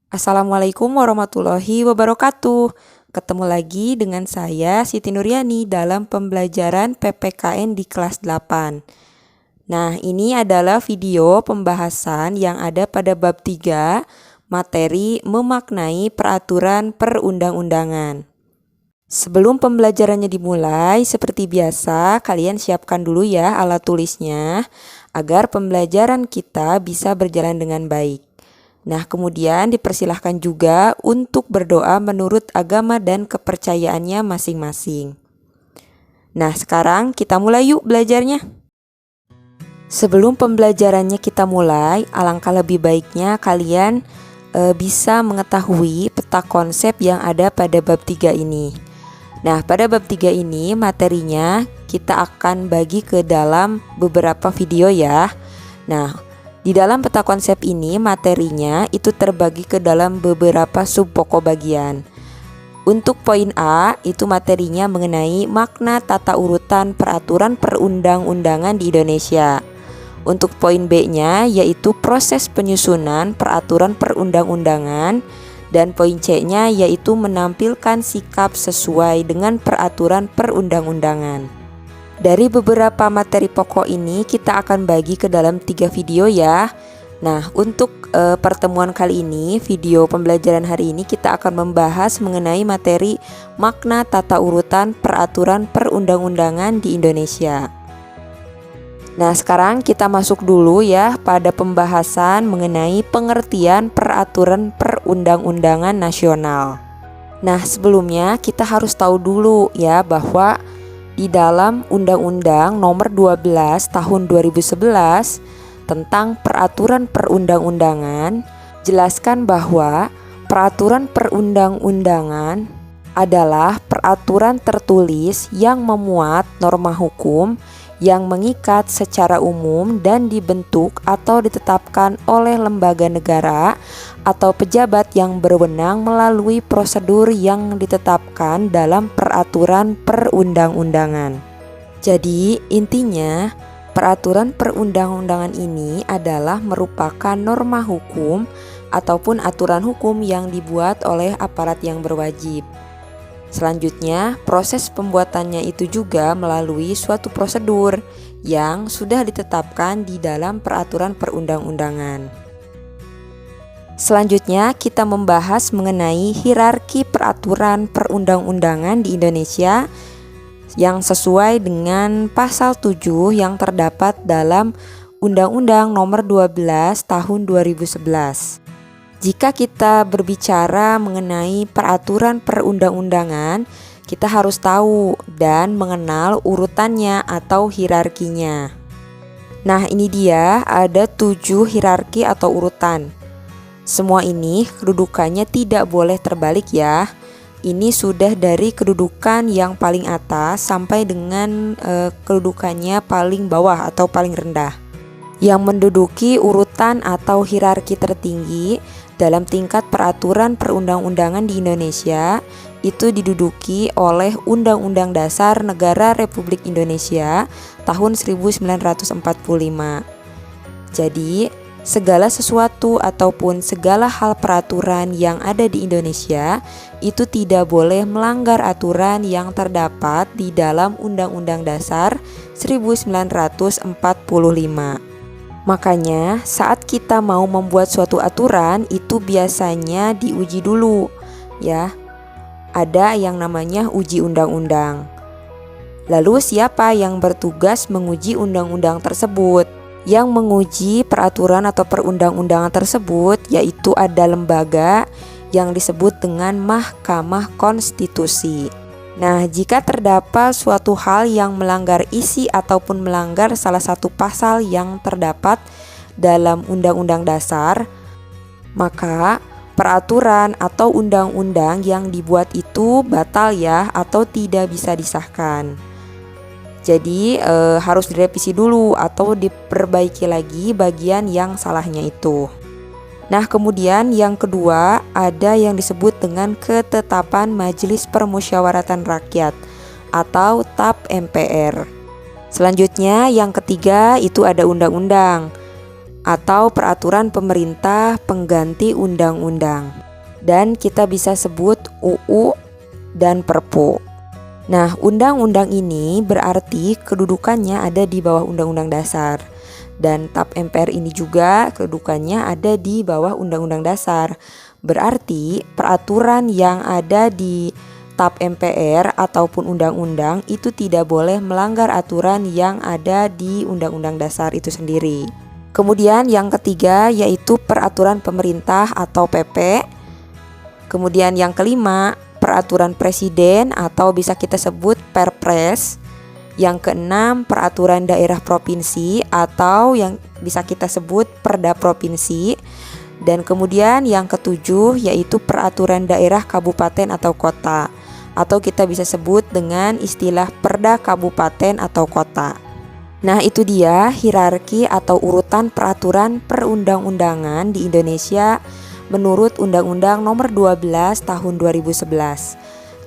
Assalamualaikum warahmatullahi wabarakatuh. Ketemu lagi dengan saya Siti Nuryani dalam pembelajaran PPKN di kelas 8. Nah, ini adalah video pembahasan yang ada pada bab 3, materi memaknai peraturan perundang-undangan. Sebelum pembelajarannya dimulai, seperti biasa, kalian siapkan dulu ya alat tulisnya agar pembelajaran kita bisa berjalan dengan baik. Nah, kemudian dipersilahkan juga untuk berdoa menurut agama dan kepercayaannya masing-masing. Nah, sekarang kita mulai yuk belajarnya. Sebelum pembelajarannya kita mulai, alangkah lebih baiknya kalian bisa mengetahui peta konsep yang ada pada bab 3 ini. Nah, pada bab 3 ini materinya kita akan bagi ke dalam beberapa video ya. Nah, di dalam peta konsep ini materinya itu terbagi ke dalam beberapa sub pokok bagian. Untuk poin A itu materinya mengenai makna tata urutan peraturan perundang-undangan di Indonesia. Untuk poin B-nya yaitu proses penyusunan peraturan perundang-undangan, dan poin C-nya yaitu menampilkan sikap sesuai dengan peraturan perundang-undangan. Dari beberapa materi pokok ini kita akan bagi ke dalam 3 video ya. Nah, untuk pertemuan kali ini, video pembelajaran hari ini kita akan membahas mengenai materi makna tata urutan peraturan perundang-undangan di Indonesia. Nah, sekarang kita masuk dulu ya pada pembahasan mengenai pengertian peraturan perundang-undangan nasional. Nah, sebelumnya kita harus tahu dulu ya bahwa di dalam Undang-Undang Nomor 12 Tahun 2011 tentang Peraturan Perundang-undangan, jelaskan bahwa peraturan perundang-undangan adalah peraturan tertulis yang memuat norma hukum yang mengikat secara umum dan dibentuk atau ditetapkan oleh lembaga negara atau pejabat yang berwenang melalui prosedur yang ditetapkan dalam peraturan perundang-undangan. Jadi, intinya peraturan perundang-undangan ini adalah merupakan norma hukum ataupun aturan hukum yang dibuat oleh aparat yang berwajib. Selanjutnya, proses pembuatannya itu juga melalui suatu prosedur yang sudah ditetapkan di dalam peraturan perundang-undangan. Selanjutnya, kita membahas mengenai hierarki peraturan perundang-undangan di Indonesia yang sesuai dengan pasal 7 yang terdapat dalam Undang-Undang Nomor 12 Tahun 2011. Jika kita berbicara mengenai peraturan perundang-undangan, kita harus tahu dan mengenal urutannya atau hierarkinya. Nah, ini dia ada 7 hierarki atau urutan. Semua ini kedudukannya tidak boleh terbalik ya. Ini sudah dari kedudukan yang paling atas sampai dengan kedudukannya paling bawah atau paling rendah. Yang menduduki urutan atau hierarki tertinggi dalam tingkat peraturan perundang-undangan di Indonesia itu diduduki oleh Undang-Undang Dasar Negara Republik Indonesia tahun 1945. Jadi, segala sesuatu ataupun segala hal peraturan yang ada di Indonesia itu tidak boleh melanggar aturan yang terdapat di dalam Undang-Undang Dasar 1945. Makanya saat kita mau membuat suatu aturan itu biasanya diuji dulu ya. Ada yang namanya uji undang-undang. Lalu siapa yang bertugas menguji undang-undang tersebut? Yang menguji peraturan atau perundang-undangan tersebut yaitu ada lembaga yang disebut dengan Mahkamah Konstitusi. Nah, jika terdapat suatu hal yang melanggar isi ataupun melanggar salah satu pasal yang terdapat dalam Undang-Undang Dasar, maka peraturan atau undang-undang yang dibuat itu batal ya atau tidak bisa disahkan. Jadi harus direvisi dulu atau diperbaiki lagi bagian yang salahnya itu. Nah, kemudian yang kedua ada yang disebut dengan Ketetapan Majelis Permusyawaratan Rakyat atau TAP MPR. Selanjutnya yang ketiga itu ada undang-undang. atau peraturan pemerintah pengganti undang-undang. Dan kita bisa sebut UU dan Perpu. Nah, undang-undang ini berarti kedudukannya ada di bawah Undang-Undang Dasar. Dan TAP MPR ini juga kedudukannya ada di bawah Undang-Undang Dasar. Berarti peraturan yang ada di TAP MPR ataupun undang-undang itu tidak boleh melanggar aturan yang ada di Undang-Undang Dasar itu sendiri. Kemudian yang ketiga yaitu peraturan pemerintah atau PP. Kemudian yang kelima, peraturan presiden atau bisa kita sebut Perpres. Yang keenam, peraturan daerah provinsi atau yang bisa kita sebut Perda provinsi. Dan kemudian yang ketujuh yaitu peraturan daerah kabupaten atau kota, atau kita bisa sebut dengan istilah Perda kabupaten atau kota. Nah, itu dia hierarki atau urutan peraturan perundang-undangan di Indonesia menurut Undang-Undang Nomor 12 Tahun 2011.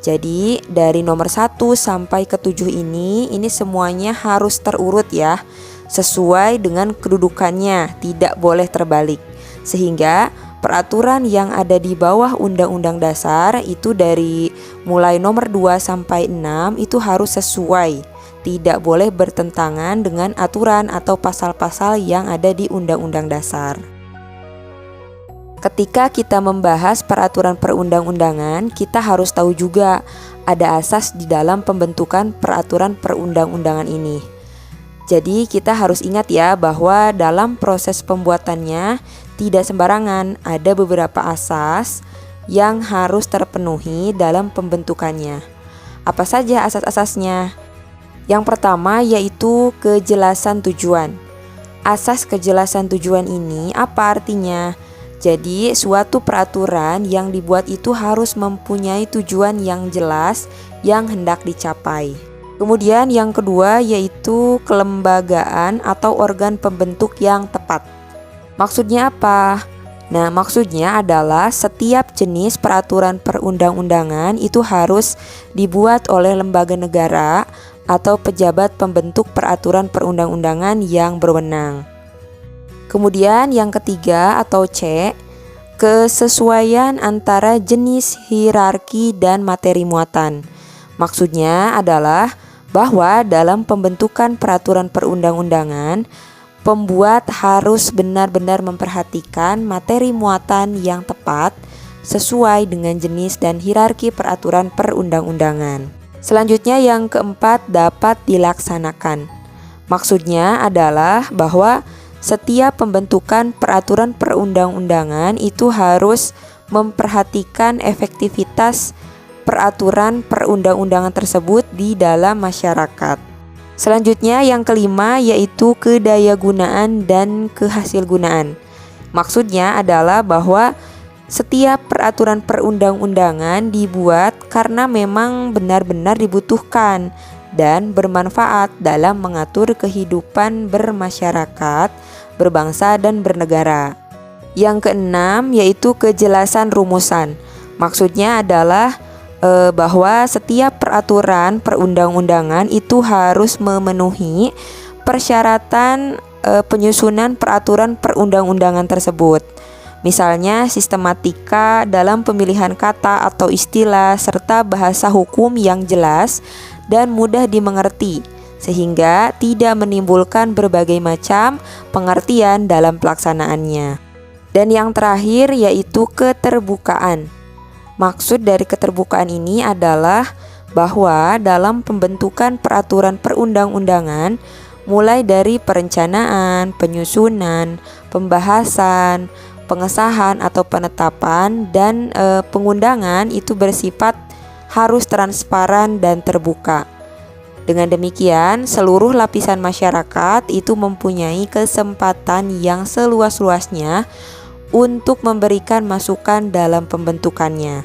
Jadi dari nomor 1 sampai ke 7 ini semuanya harus terurut ya, sesuai dengan kedudukannya, tidak boleh terbalik. Sehingga peraturan yang ada di bawah Undang-Undang Dasar itu dari mulai nomor 2 sampai 6 itu harus sesuai, tidak boleh bertentangan dengan aturan atau pasal-pasal yang ada di Undang-Undang Dasar. Ketika kita membahas peraturan perundang-undangan, kita harus tahu juga ada asas di dalam pembentukan peraturan perundang-undangan ini. Jadi kita harus ingat ya bahwa dalam proses pembuatannya tidak sembarangan, ada beberapa asas yang harus terpenuhi dalam pembentukannya. Apa saja asas-asasnya? Yang pertama yaitu kejelasan tujuan. Asas kejelasan tujuan ini apa artinya? Jadi suatu peraturan yang dibuat itu harus mempunyai tujuan yang jelas yang hendak dicapai. Kemudian yang kedua yaitu kelembagaan atau organ pembentuk yang tepat. Maksudnya apa? Nah, maksudnya adalah setiap jenis peraturan perundang-undangan itu harus dibuat oleh lembaga negara atau pejabat pembentuk peraturan perundang-undangan yang berwenang. Kemudian yang ketiga atau C, kesesuaian antara jenis hierarki dan materi muatan. Maksudnya adalah bahwa dalam pembentukan peraturan perundang-undangan, pembuat harus benar-benar memperhatikan materi muatan yang tepat sesuai dengan jenis dan hierarki peraturan perundang-undangan. Selanjutnya yang keempat dapat dilaksanakan. Maksudnya adalah bahwa setiap pembentukan peraturan perundang-undangan itu harus memperhatikan efektivitas peraturan perundang-undangan tersebut di dalam masyarakat. Selanjutnya yang kelima yaitu kedayagunaan dan kehasilgunaan. Maksudnya adalah bahwa setiap peraturan perundang-undangan dibuat karena memang benar-benar dibutuhkan dan bermanfaat dalam mengatur kehidupan bermasyarakat, berbangsa dan bernegara. Yang keenam yaitu kejelasan rumusan. Maksudnya adalah bahwa setiap peraturan perundang-undangan itu harus memenuhi persyaratan penyusunan peraturan perundang-undangan tersebut. Misalnya sistematika dalam pemilihan kata atau istilah serta bahasa hukum yang jelas dan mudah dimengerti sehingga tidak menimbulkan berbagai macam pengertian dalam pelaksanaannya. Dan yang terakhir yaitu keterbukaan. Maksud dari keterbukaan ini adalah bahwa dalam pembentukan peraturan perundang-undangan mulai dari perencanaan, penyusunan, pembahasan, pengesahan atau penetapan dan pengundangan itu bersifat harus transparan dan terbuka. Dengan demikian, seluruh lapisan masyarakat itu mempunyai kesempatan yang seluas-luasnya untuk memberikan masukan dalam pembentukannya.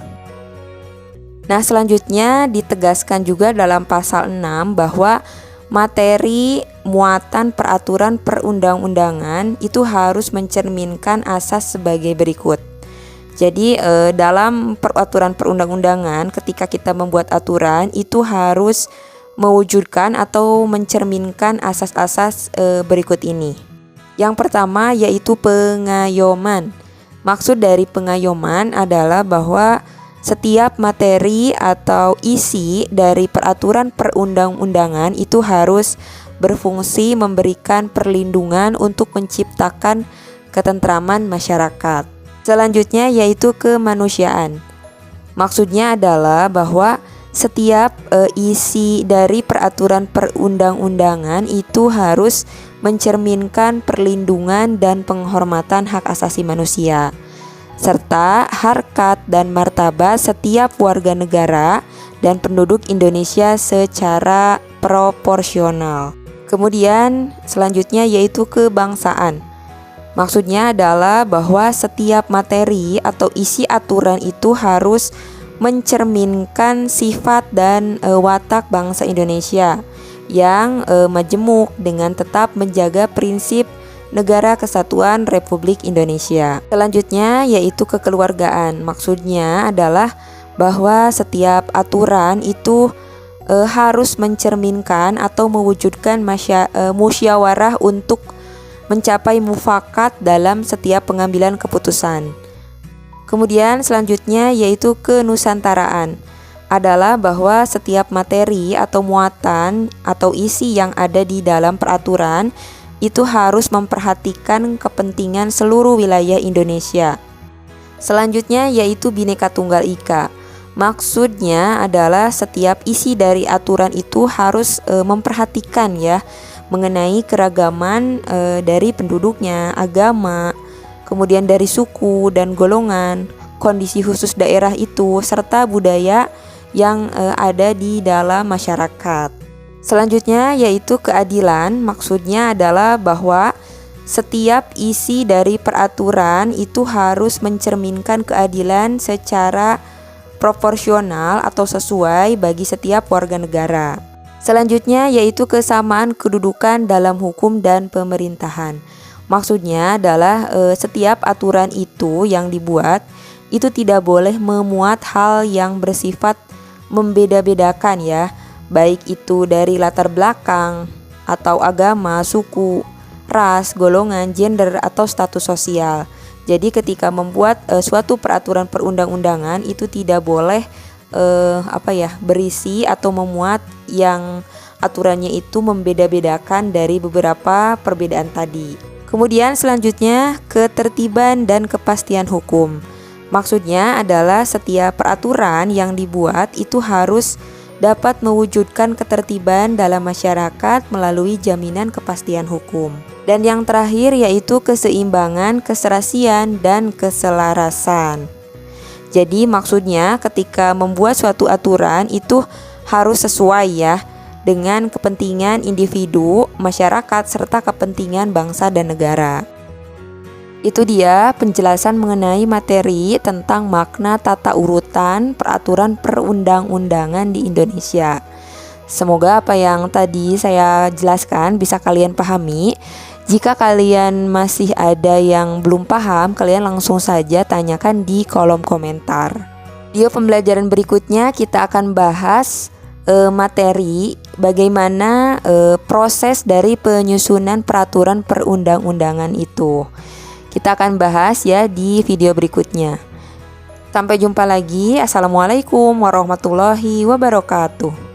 Nah, selanjutnya ditegaskan juga dalam pasal 6 bahwa materi muatan peraturan perundang-undangan itu harus mencerminkan asas sebagai berikut. Jadi dalam peraturan perundang-undangan ketika kita membuat aturan itu harus mewujudkan atau mencerminkan asas-asas berikut ini. Yang pertama yaitu pengayoman. Maksud dari pengayoman adalah bahwa setiap materi atau isi dari peraturan perundang-undangan itu harus berfungsi memberikan perlindungan untuk menciptakan ketentraman masyarakat. Selanjutnya yaitu kemanusiaan. Maksudnya adalah bahwa setiap isi dari peraturan perundang-undangan itu harus mencerminkan perlindungan dan penghormatan hak asasi manusia, serta harkat dan martabat setiap warga negara dan penduduk Indonesia secara proporsional. Kemudian selanjutnya yaitu kebangsaan. Maksudnya adalah bahwa setiap materi atau isi aturan itu harus mencerminkan sifat dan watak bangsa Indonesia yang majemuk dengan tetap menjaga prinsip Negara Kesatuan Republik Indonesia. Selanjutnya yaitu kekeluargaan. Maksudnya adalah bahwa setiap aturan itu harus mencerminkan atau mewujudkan musyawarah untuk mencapai mufakat dalam setiap pengambilan keputusan. Kemudian selanjutnya yaitu kenusantaraan, adalah bahwa setiap materi atau muatan atau isi yang ada di dalam peraturan itu harus memperhatikan kepentingan seluruh wilayah Indonesia. Selanjutnya yaitu Bhinneka Tunggal Ika. Maksudnya adalah setiap isi dari aturan itu harus memperhatikan ya mengenai keragaman dari penduduknya, agama, kemudian dari suku dan golongan, kondisi khusus daerah itu, serta budaya yang ada di dalam masyarakat. Selanjutnya yaitu keadilan. Maksudnya adalah bahwa setiap isi dari peraturan itu harus mencerminkan keadilan secara proporsional atau sesuai bagi setiap warga negara. Selanjutnya yaitu kesamaan kedudukan dalam hukum dan pemerintahan. Maksudnya adalah setiap aturan itu yang dibuat itu tidak boleh memuat hal yang bersifat membeda-bedakan ya, baik itu dari latar belakang atau agama, suku, ras, golongan, gender atau status sosial. Jadi ketika membuat suatu peraturan perundang-undangan itu tidak boleh berisi atau memuat yang aturannya itu membeda-bedakan dari beberapa perbedaan tadi. Kemudian selanjutnya ketertiban dan kepastian hukum. Maksudnya adalah setiap peraturan yang dibuat itu harus dapat mewujudkan ketertiban dalam masyarakat melalui jaminan kepastian hukum. Dan yang terakhir yaitu keseimbangan, keserasian, dan keselarasan. Jadi maksudnya ketika membuat suatu aturan itu harus sesuai ya dengan kepentingan individu, masyarakat, serta kepentingan bangsa dan negara. Itu dia penjelasan mengenai materi tentang makna tata urutan peraturan perundang-undangan di Indonesia. Semoga apa yang tadi saya jelaskan bisa kalian pahami. Jika kalian masih ada yang belum paham, kalian langsung saja tanyakan di kolom komentar. Di pembelajaran berikutnya kita akan bahas materi bagaimana proses dari penyusunan peraturan perundang-undangan itu. Kita akan bahas ya di video berikutnya. Sampai jumpa lagi. Assalamualaikum warahmatullahi wabarakatuh.